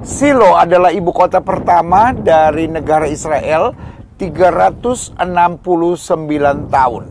Silo adalah ibu kota pertama dari negara Israel 369 tahun.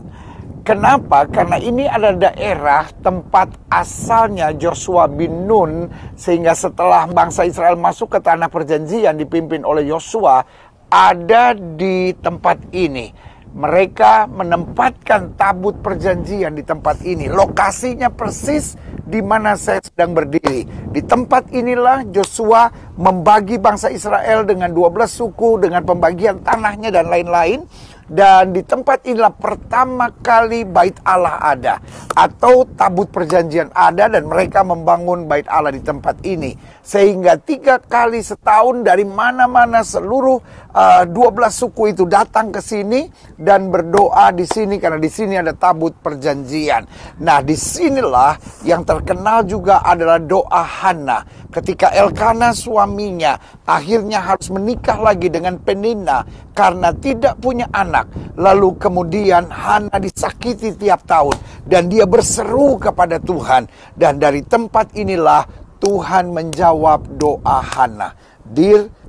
Kenapa? Karena ini adalah daerah tempat asalnya Joshua bin Nun, sehingga setelah bangsa Israel masuk ke tanah perjanjian dipimpin oleh Yosua, ada di tempat ini. Mereka menempatkan tabut perjanjian di tempat ini. Lokasinya persis di mana saya sedang berdiri. Di tempat inilah Joshua membagi bangsa Israel dengan 12 suku, dengan pembagian tanahnya dan lain-lain. Dan di tempat inilah pertama kali bait Allah ada, atau tabut perjanjian ada, dan mereka membangun bait Allah di tempat ini. Sehingga 3 kali setahun dari mana-mana seluruh 12 suku itu datang ke sini dan berdoa di sini, karena di sini ada tabut perjanjian. Nah, disinilah yang terkenal juga adalah doa Hana. Ketika Elkana suaminya akhirnya harus menikah lagi dengan Penina karena tidak punya anak. Lalu kemudian Hana disakiti tiap tahun dan dia berseru kepada Tuhan. Dan dari tempat inilah Tuhan menjawab doa Hana.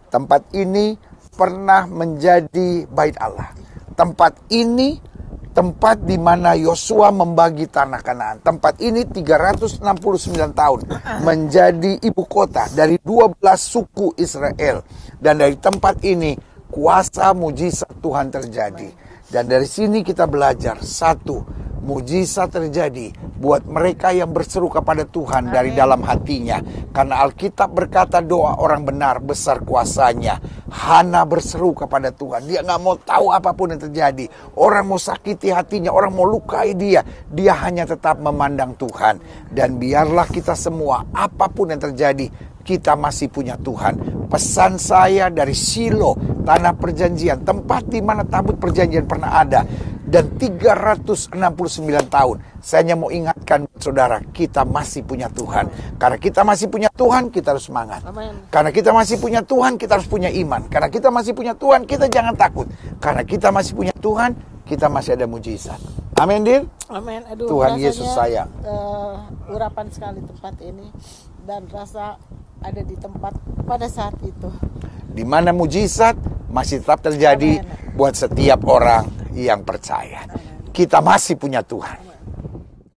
Tempat ini pernah menjadi bait Allah. Tempat ini tempat di mana Yosua membagi tanah Kanaan. Tempat ini 369 tahun menjadi ibu kota dari 12 suku Israel. Dan dari tempat ini kuasa mujizat Tuhan terjadi. Dan dari sini kita belajar, satu, mujizat terjadi buat mereka yang berseru kepada Tuhan dari dalam hatinya. Karena Alkitab berkata doa orang benar besar kuasanya. Hana berseru kepada Tuhan. Dia gak mau tahu apapun yang terjadi. Orang mau sakiti hatinya, orang mau lukai dia. Dia hanya tetap memandang Tuhan. Dan biarlah kita semua, apapun yang terjadi, kita masih punya Tuhan. Pesan saya dari Silo, tanah perjanjian, tempat di mana tabut perjanjian pernah ada, dan 369 tahun. Saya hanya mau ingatkan saudara, kita masih punya Tuhan. Karena kita masih punya Tuhan, kita harus semangat. Amen. Karena kita masih punya Tuhan, kita harus punya iman. Karena kita masih punya Tuhan, kita jangan takut. Karena kita masih punya Tuhan, kita masih ada mujizat. Amin, Dir. Amin. Aduh, Tuhan Yesus sayang. Urapan sekali tempat ini, dan rasa ada di tempat pada saat itu. Di mana mujizat masih tetap terjadi. Amen. Buat setiap orang yang percaya. Amen. Kita masih punya Tuhan. Amen.